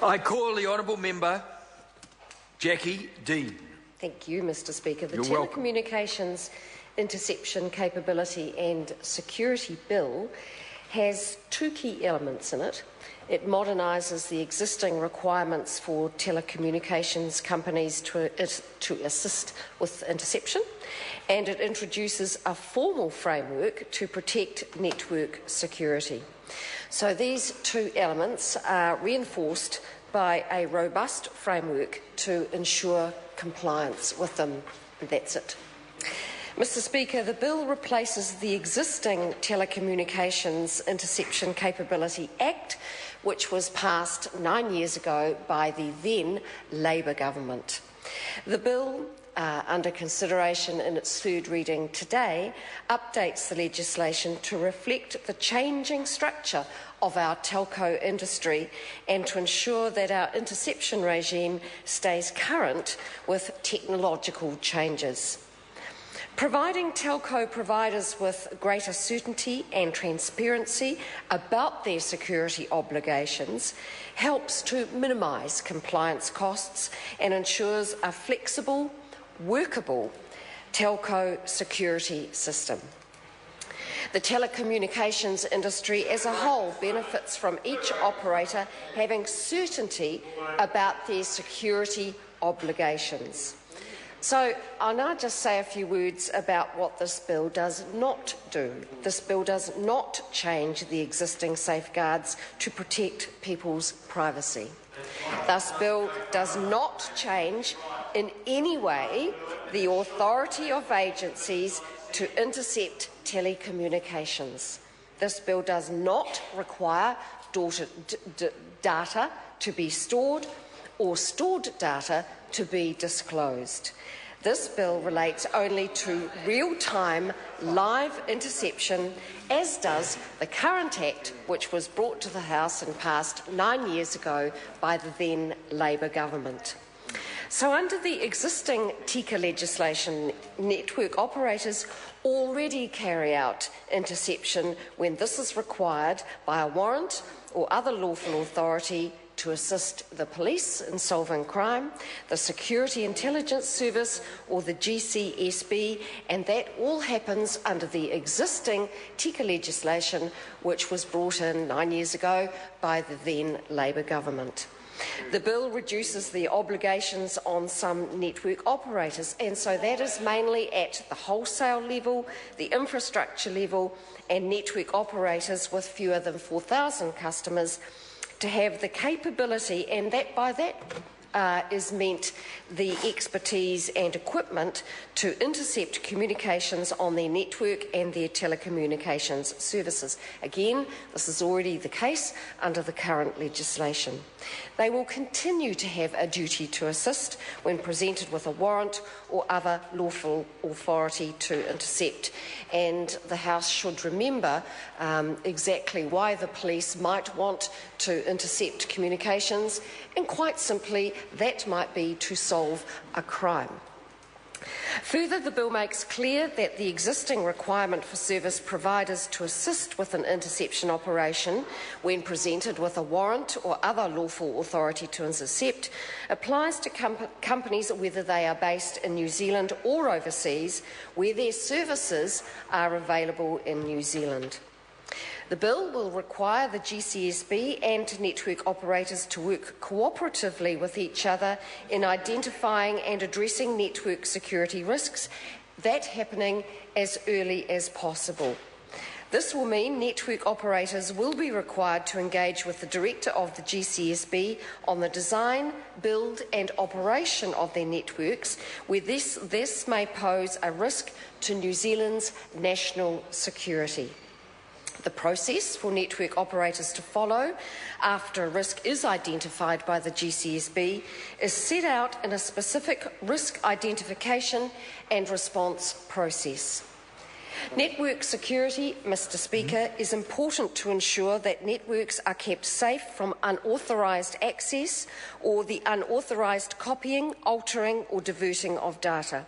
I call the honourable member Jackie Dean. Thank you, Mr Speaker. The You're welcome. Telecommunications Interception Capability and Security Bill has two key elements in it. It modernises the existing requirements for telecommunications companies to assist with interception, and it introduces a formal framework to protect network security. So these two elements are reinforced by a robust framework to ensure compliance with them. And that's it. Mr Speaker, the bill replaces the existing Telecommunications Interception Capability Act, which was passed 9 years ago by the then Labour government. The bill, under consideration in its third reading today, updates the legislation to reflect the changing structure of our telco industry and to ensure that our interception regime stays current with technological changes. Providing telco providers with greater certainty and transparency about their security obligations helps to minimise compliance costs and ensures a flexible, workable telco security system. The telecommunications industry as a whole benefits from each operator having certainty about their security obligations. So I'll now just say a few words about what this bill does not do. This bill does not change the existing safeguards to protect people's privacy. This bill does not change in any way the authority of agencies to intercept telecommunications. This bill does not require data to be stored or stored data to be disclosed. This bill relates only to real-time live interception, as does the current Act, which was brought to the House and passed 9 years ago by the then Labour government. So under the existing TICA legislation, network operators already carry out interception when this is required by a warrant or other lawful authority to assist the police in solving crime, the Security Intelligence Service or the GCSB, and that all happens under the existing TICA legislation, which was brought in 9 years ago by the then Labour government. The bill reduces the obligations on some network operators, and so that is mainly at the wholesale level, the infrastructure level, and network operators with fewer than 4,000 customers to have the capability, and that by that is meant the expertise and equipment to intercept communications on their network and their telecommunications services. Again, this is already the case under the current legislation. They will continue to have a duty to assist when presented with a warrant or other lawful authority to intercept. And the House should remember exactly why the police might want to intercept communications, and quite simply that might be to solve a crime. Further, the bill makes clear that the existing requirement for service providers to assist with an interception operation when presented with a warrant or other lawful authority to intercept applies to companies whether they are based in New Zealand or overseas, where their services are available in New Zealand. The bill will require the GCSB and network operators to work cooperatively with each other in identifying and addressing network security risks, that happening as early as possible. This will mean network operators will be required to engage with the director of the GCSB on the design, build and operation of their networks, where this may pose a risk to New Zealand's national security. The process for network operators to follow after a risk is identified by the GCSB is set out in a specific risk identification and response process. Network security, Mr Speaker, is important to ensure that networks are kept safe from unauthorised access or the unauthorised copying, altering or diverting of data.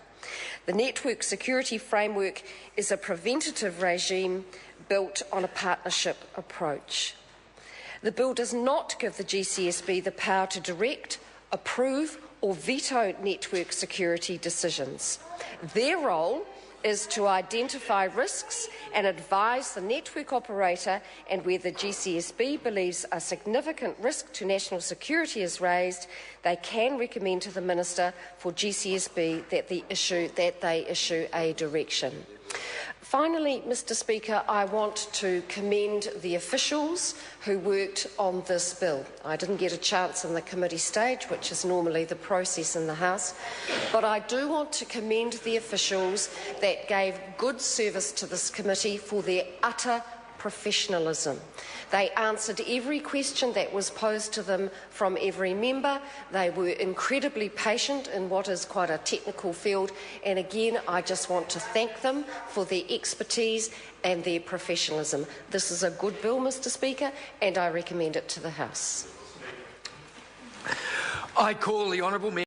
The network security framework is a preventative regime built on a partnership approach. The bill does not give the GCSB the power to direct, approve or veto network security decisions. Their role is to identify risks and advise the network operator, and where the GCSB believes a significant risk to national security is raised, they can recommend to the Minister for GCSB that they issue a direction. Finally, Mr Speaker, I want to commend the officials who worked on this bill. I didn't get a chance in the committee stage, which is normally the process in the House, but I do want to commend the officials that gave good service to this committee for their utter professionalism. They answered every question that was posed to them from every member. They were incredibly patient in what is quite a technical field, and again I just want to thank them for their expertise and their professionalism. This is a good bill, Mr Speaker, and I recommend it to the House. I call the honourable member.